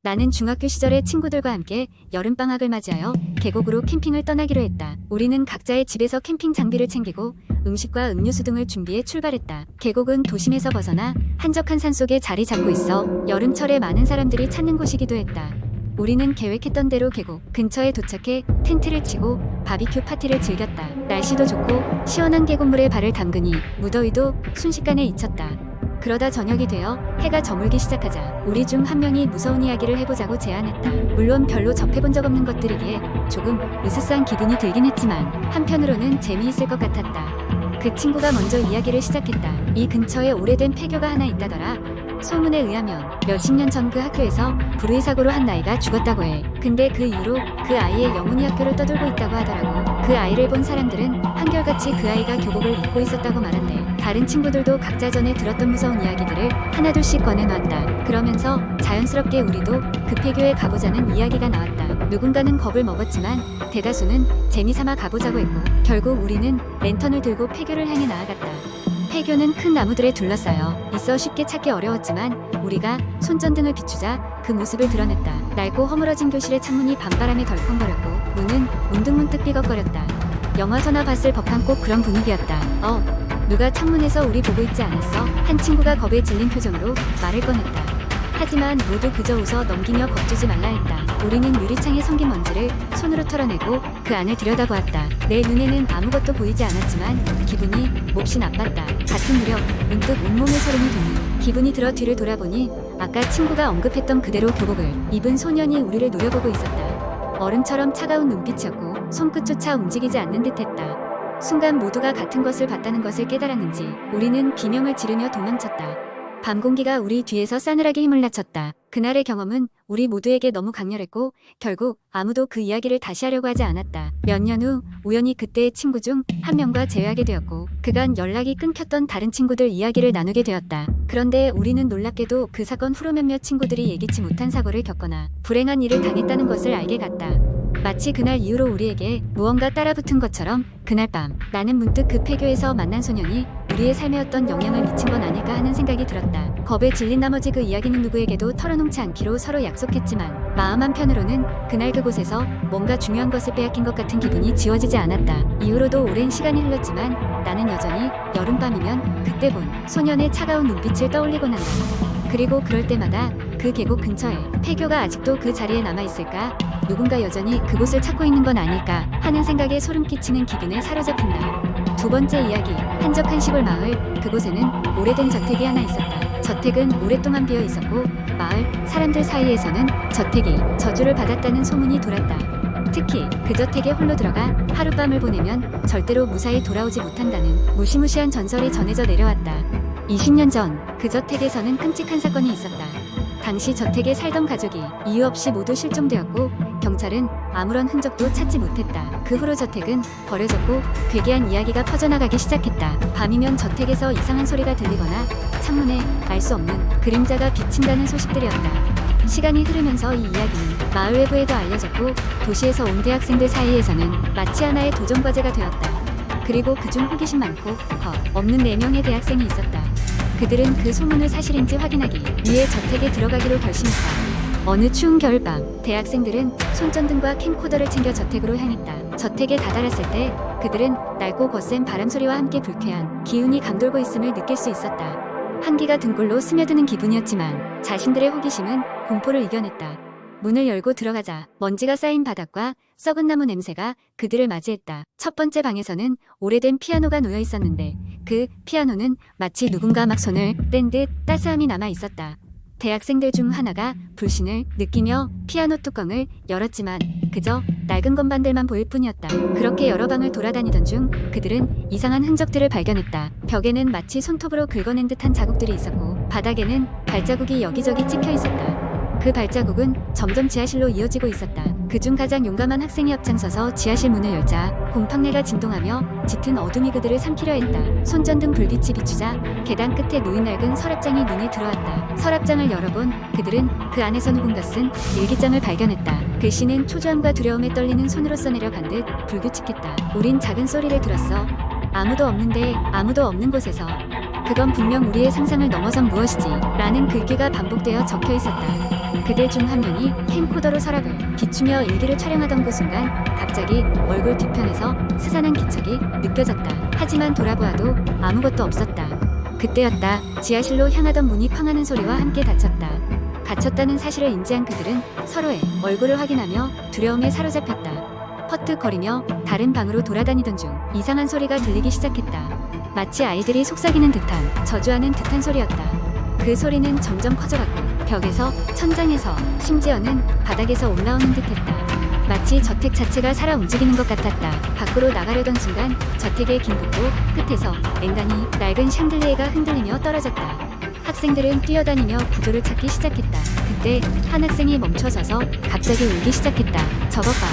나는 중학교 시절에 친구들과 함께 여름방학을 맞이하여 계곡으로 캠핑을 떠나기로 했다. 우리는 각자의 집에서 캠핑 장비를 챙기고 음식과 음료수 등을 준비해 출발했다. 계곡은 도심에서 벗어나 한적한 산속에 자리 잡고 있어 여름철에 많은 사람들이 찾는 곳이기도 했다. 우리는 계획했던 대로 계곡 근처에 도착해 텐트를 치고 바비큐 파티를 즐겼다. 날씨도 좋고 시원한 계곡물에 발을 담그니 무더위도 순식간에 잊혔다. 그러다 저녁이 되어 해가 저물기 시작하자 우리 중 한 명이 무서운 이야기를 해보자고 제안했다. 물론 별로 접해본 적 없는 것들이기에 조금 으스스한 기분이 들긴 했지만 한편으로는 재미있을 것 같았다. 그 친구가 먼저 이야기를 시작했다. 이 근처에 오래된 폐교가 하나 있다더라. 소문에 의하면 몇십 년 전 그 학교에서 불의 사고로 한 아이가 죽었다고 해. 근데 그 이후로 그 아이의 영혼이 학교를 떠돌고 있다고 하더라고. 그 아이를 본 사람들은 한결같이 그 아이가 교복을 입고 있었다고 말한대. 다른 친구들도 각자 전에 들었던 무서운 이야기들을 하나둘씩 꺼내놓았다. 그러면서 자연스럽게 우리도 그 폐교에 가보자는 이야기가 나왔다. 누군가는 겁을 먹었지만 대다수는 재미삼아 가보자고 했고 결국 우리는 랜턴을 들고 폐교를 향해 나아갔다. 폐교는 큰 나무들에 둘러싸여 있어 쉽게 찾기 어려웠지만 우리가 손전등을 비추자 그 모습을 드러냈다. 낡고 허물어진 교실의 창문이 밤바람에 덜컹거렸고 문은 문득문득 삐걱거렸다. 영화서나 봤을 법한 꼭 그런 분위기였다. 누가 창문에서 우리 보고 있지 않았어? 한 친구가 겁에 질린 표정으로 말을 꺼냈다. 하지만 모두 그저 웃어 넘기며 겁주지 말라 했다. 우리는 유리창에 성긴 먼지를 손으로 털어내고 그 안을 들여다보았다. 내 눈에는 아무것도 보이지 않았지만 기분이 몹시 나빴다. 같은 무렵 문득 온몸에 소름이 돋는 기분이 들어 뒤를 돌아보니 아까 친구가 언급했던 그대로 교복을 입은 소년이 우리를 노려보고 있었다. 얼음처럼 차가운 눈빛이었고 손끝조차 움직이지 않는 듯했다. 순간 모두가 같은 것을 봤다는 것을 깨달았는지 우리는 비명을 지르며 도망쳤다. 밤 공기가 우리 뒤에서 싸늘하게 힘을 낮췄다. 그날의 경험은 우리 모두에게 너무 강렬했고 결국 아무도 그 이야기를 다시 하려고 하지 않았다. 몇 년 후 우연히 그때의 친구 중 한 명과 재회하게 되었고 그간 연락이 끊겼던 다른 친구들 이야기를 나누게 되었다. 그런데 우리는 놀랍게도 그 사건 후로 몇몇 친구들이 예기치 못한 사고를 겪거나 불행한 일을 당했다는 것을 알게 갔다. 마치 그날 이후로 우리에게 무언가 따라붙은 것처럼 그날 밤 나는 문득 그 폐교에서 만난 소년이 우리의 삶에 어떤 영향을 미친 건 아닐까 하는 생각이 들었다. 겁에 질린 나머지 그 이야기는 누구에게도 털어놓지 않기로 서로 약속했지만 마음 한편으로는 그날 그곳에서 뭔가 중요한 것을 빼앗긴 것 같은 기분이 지워지지 않았다. 이후로도 오랜 시간이 흘렀지만 나는 여전히 여름밤이면 그때 본 소년의 차가운 눈빛을 떠올리곤 한다. 그리고 그럴 때마다 그 계곡 근처에 폐교가 아직도 그 자리에 남아있을까? 누군가 여전히 그곳을 찾고 있는 건 아닐까 하는 생각에 소름 끼치는 기분에 사로잡힌다. 두 번째 이야기, 한적한 시골 마을. 그곳에는 오래된 저택이 하나 있었다. 저택은 오랫동안 비어 있었고 마을 사람들 사이에서는 저택이 저주를 받았다는 소문이 돌았다. 특히 그 저택에 홀로 들어가 하룻밤을 보내면 절대로 무사히 돌아오지 못한다는 무시무시한 전설이 전해져 내려왔다. 20년 전 그 저택에서는 끔찍한 사건이 있었다. 당시 저택에 살던 가족이 이유 없이 모두 실종되었고 경찰은 아무런 흔적도 찾지 못했다. 그 후로 저택은 버려졌고 괴기한 이야기가 퍼져나가기 시작했다. 밤이면 저택에서 이상한 소리가 들리거나 창문에 알 수 없는 그림자가 비친다는 소식들이었다. 시간이 흐르면서 이 이야기는 마을 외부에도 알려졌고 도시에서 온 대학생들 사이에서는 마치 하나의 도전과제가 되었다. 그리고 그중 호기심 많고 겁 없는 4명의 대학생이 있었다. 그들은 그 소문을 사실인지 확인하기 위해 저택에 들어가기로 결심했다. 어느 추운 겨울밤 대학생들은 손전등과 캠코더를 챙겨 저택으로 향했다. 저택에 다다랐을 때 그들은 낡고 거센 바람소리와 함께 불쾌한 기운이 감돌고 있음을 느낄 수 있었다. 한기가 등골로 스며드는 기분이었지만 자신들의 호기심은 공포를 이겨냈다. 문을 열고 들어가자 먼지가 쌓인 바닥과 썩은 나무 냄새가 그들을 맞이했다. 첫 번째 방에서는 오래된 피아노가 놓여 있었는데 그 피아노는 마치 누군가 막 손을 뗀 듯 따스함이 남아 있었다. 대학생들 중 하나가 불신을 느끼며 피아노 뚜껑을 열었지만 그저 낡은 건반들만 보일 뿐이었다. 그렇게 여러 방을 돌아다니던 중 그들은 이상한 흔적들을 발견했다. 벽에는 마치 손톱으로 긁어낸 듯한 자국들이 있었고 바닥에는 발자국이 여기저기 찍혀 있었다. 그 발자국은 점점 지하실로 이어지고 있었다. 그중 가장 용감한 학생이 앞장서서 지하실 문을 열자 곰팡내가 진동하며 짙은 어둠이 그들을 삼키려 했다. 손전등 불빛이 비추자 계단 끝에 놓인 낡은 서랍장이 눈에 들어왔다. 서랍장을 열어본 그들은 그 안에서 누군가 쓴 일기장을 발견했다. 글씨는 초조함과 두려움에 떨리는 손으로 써내려간 듯 불규칙했다. 우린 작은 소리를 들었어. 아무도 없는데 아무도 없는 곳에서. 그건 분명 우리의 상상을 넘어선 무엇이지 라는 글귀가 반복되어 적혀 있었다. 그들 중 한 명이 캠코더로 서랍을 비추며 일기를 촬영하던 그 순간 갑자기 얼굴 뒤편에서 스산한 기척이 느껴졌다. 하지만 돌아보아도 아무것도 없었다. 그때였다. 지하실로 향하던 문이 쾅하는 소리와 함께 닫혔다. 갇혔다는 사실을 인지한 그들은 서로의 얼굴을 확인하며 두려움에 사로잡혔다. 퍼뜩거리며 다른 방으로 돌아다니던 중 이상한 소리가 들리기 시작했다. 마치 아이들이 속삭이는 듯한 저주하는 듯한 소리였다. 그 소리는 점점 커져갔고 벽에서, 천장에서, 심지어는 바닥에서 올라오는 듯했다. 마치 저택 자체가 살아 움직이는 것 같았다. 밖으로 나가려던 순간 저택의 긴 복도 끝에서 앵간히 낡은 샹들리에가 흔들리며 떨어졌다. 학생들은 뛰어다니며 구조를 찾기 시작했다. 그때 한 학생이 멈춰서서 갑자기 울기 시작했다. 저것 봐.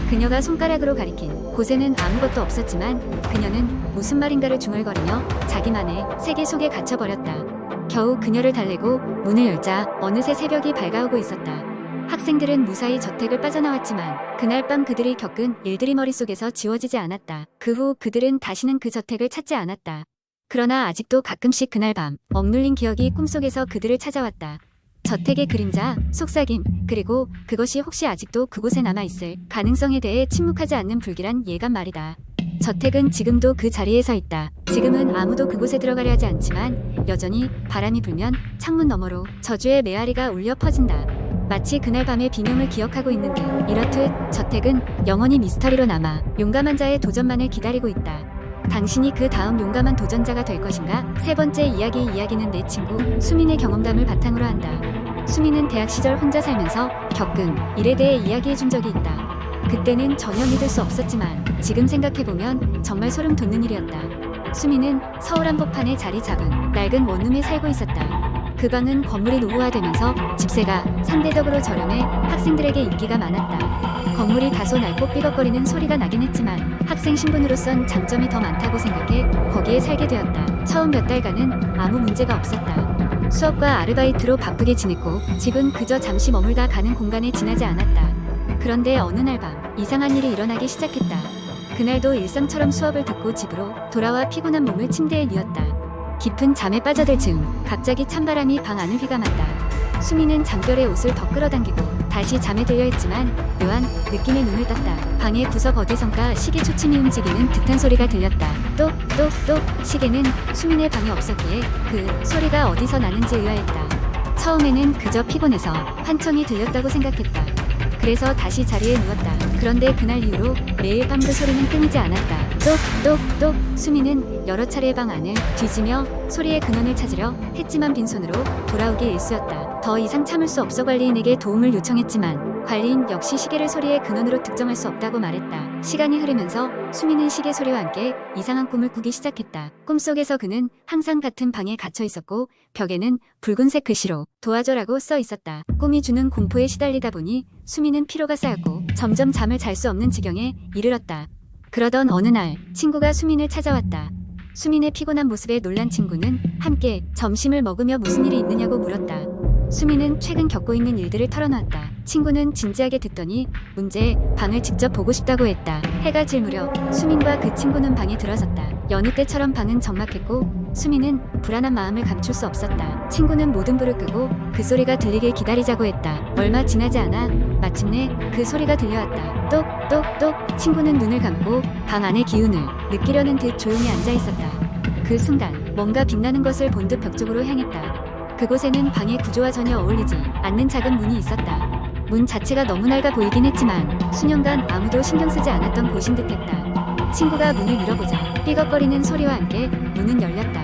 그녀가 손가락으로 가리킨 곳에는 아무것도 없었지만 그녀는 무슨 말인가를 중얼거리며 자기만의 세계 속에 갇혀버렸다. 겨우 그녀를 달래고 문을 열자 어느새 새벽이 밝아오고 있었다. 학생들은 무사히 저택을 빠져나왔지만 그날 밤 그들이 겪은 일들이 머릿속에서 지워지지 않았다. 그 후 그들은 다시는 그 저택을 찾지 않았다. 그러나 아직도 가끔씩 그날 밤 억눌린 기억이 꿈속에서 그들을 찾아왔다. 저택의 그림자, 속삭임, 그리고 그것이 혹시 아직도 그곳에 남아있을 가능성에 대해 침묵하지 않는 불길한 예감 말이다. 저택은 지금도 그 자리에 서 있다. 지금은 아무도 그곳에 들어가려 하지 않지만 여전히 바람이 불면 창문 너머로 저주의 메아리가 울려 퍼진다. 마치 그날 밤의 비명을 기억하고 있는 듯. 이렇듯 저택은 영원히 미스터리로 남아 용감한 자의 도전만을 기다리고 있다. 당신이 그 다음 용감한 도전자가 될 것인가? 세 번째 이야기는 내 친구 수민의 경험담을 바탕으로 한다. 수민은 대학 시절 혼자 살면서 겪은 일에 대해 이야기해준 적이 있다. 그때는 전혀 믿을 수 없었지만 지금 생각해보면 정말 소름 돋는 일이었다. 수민은 서울 한복판에 자리 잡은 낡은 원룸에 살고 있었다. 그 방은 건물이 노후화되면서 집세가 상대적으로 저렴해 학생들에게 인기가 많았다. 건물이 다소 낡고 삐걱거리는 소리가 나긴 했지만 학생 신분으로선 장점이 더 많다고 생각해 거기에 살게 되었다. 처음 몇 달간은 아무 문제가 없었다. 수업과 아르바이트로 바쁘게 지냈고 집은 그저 잠시 머물다 가는 공간에 지나지 않았다. 그런데 어느 날 밤 이상한 일이 일어나기 시작했다. 그날도 일상처럼 수업을 듣고 집으로 돌아와 피곤한 몸을 침대에 누웠다. 깊은 잠에 빠져들 즈음 갑자기 찬바람이 방 안을 휘감았다. 수민은 잠결에 옷을 더 끌어당기고 다시 잠에 들려 했지만 묘한 느낌의 눈을 떴다. 방의 구석 어디선가 시계 초침이 움직이는 듯한 소리가 들렸다. 똑똑똑. 시계는 수민의 방에 없었기에 그 소리가 어디서 나는지 의아했다. 처음에는 그저 피곤해서 환청이 들렸다고 생각했다. 그래서 다시 자리에 누웠다. 그런데 그날 이후로 매일 밤 그 소리는 끊이지 않았다. 똑똑똑. 수민은 여러 차례 방 안을 뒤지며 소리의 근원을 찾으려 했지만 빈손으로 돌아오기 일쑤였다. 더 이상 참을 수 없어 관리인에게 도움을 요청했지만 관리인 역시 시계를 소리의 근원으로 특정할 수 없다고 말했다. 시간이 흐르면서 수민은 시계 소리와 함께 이상한 꿈을 꾸기 시작했다. 꿈속에서 그는 항상 같은 방에 갇혀 있었고 벽에는 붉은색 글씨로 도와줘라고 써 있었다. 꿈이 주는 공포에 시달리다 보니 수민은 피로가 쌓였고 점점 잠을 잘 수 없는 지경에 이르렀다. 그러던 어느 날 친구가 수민을 찾아왔다. 수민의 피곤한 모습에 놀란 친구는 함께 점심을 먹으며 무슨 일이 있느냐고 물었다. 수민은 최근 겪고 있는 일들을 털어놓았다. 친구는 진지하게 듣더니 문제의 방을 직접 보고 싶다고 했다. 해가 질 무렵 수민과 그 친구는 방에 들어섰다. 여느 때처럼 방은 적막했고 수민은 불안한 마음을 감출 수 없었다. 친구는 모든 불을 끄고 그 소리가 들리길 기다리자고 했다. 얼마 지나지 않아 마침내 그 소리가 들려왔다. 똑똑똑. 친구는 눈을 감고 방 안의 기운을 느끼려는 듯 조용히 앉아 있었다. 그 순간 뭔가 빛나는 것을 본 듯 벽 쪽으로 향했다. 그곳에는 방의 구조와 전혀 어울리지 않는 작은 문이 있었다. 문 자체가 너무 낡아 보이긴 했지만 수년간 아무도 신경 쓰지 않았던 곳인 듯했다. 친구가 문을 열어보자 삐걱거리는 소리와 함께 문은 열렸다.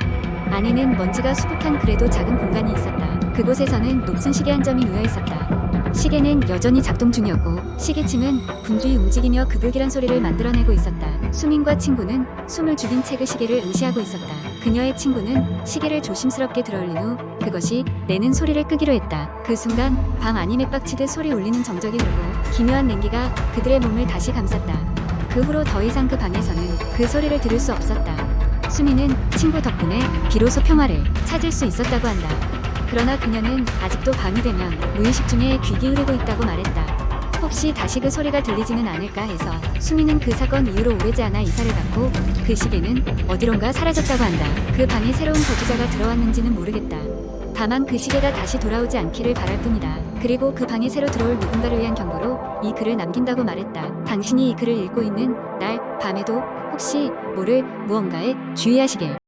안에는 먼지가 수북한 그래도 작은 공간이 있었다. 그곳에서는 녹슨 시계 한 점이 놓여 있었다. 시계는 여전히 작동 중이었고 시계침은 분주히 움직이며 그 불길한 소리를 만들어내고 있었다. 수민과 친구는 숨을 죽인 채 그 시계를 응시하고 있었다. 그녀의 친구는 시계를 조심스럽게 들어올린 후 그것이 내는 소리를 끄기로 했다. 그 순간 방 안이 맥박치듯 소리 울리는 정적이 흐르고 기묘한 냉기가 그들의 몸을 다시 감쌌다. 그 후로 더 이상 그 방에서는 그 소리를 들을 수 없었다. 수민은 친구 덕분에 비로소 평화를 찾을 수 있었다고 한다. 그러나 그녀는 아직도 밤이 되면 무의식 중에 귀 기울이고 있다고 말했다. 혹시 다시 그 소리가 들리지는 않을까 해서 수민은 그 사건 이후로 오래지 않아 이사를 갔고 그 시계는 어디론가 사라졌다고 한다. 그 방에 새로운 거주자가 들어왔는지는 모르겠다. 다만 그 시계가 다시 돌아오지 않기를 바랄 뿐이다. 그리고 그 방에 새로 들어올 누군가를 위한 경고로 이 글을 남긴다고 말했다. 당신이 이 글을 읽고 있는 날 밤에도 혹시 모를 무언가에 주의하시길.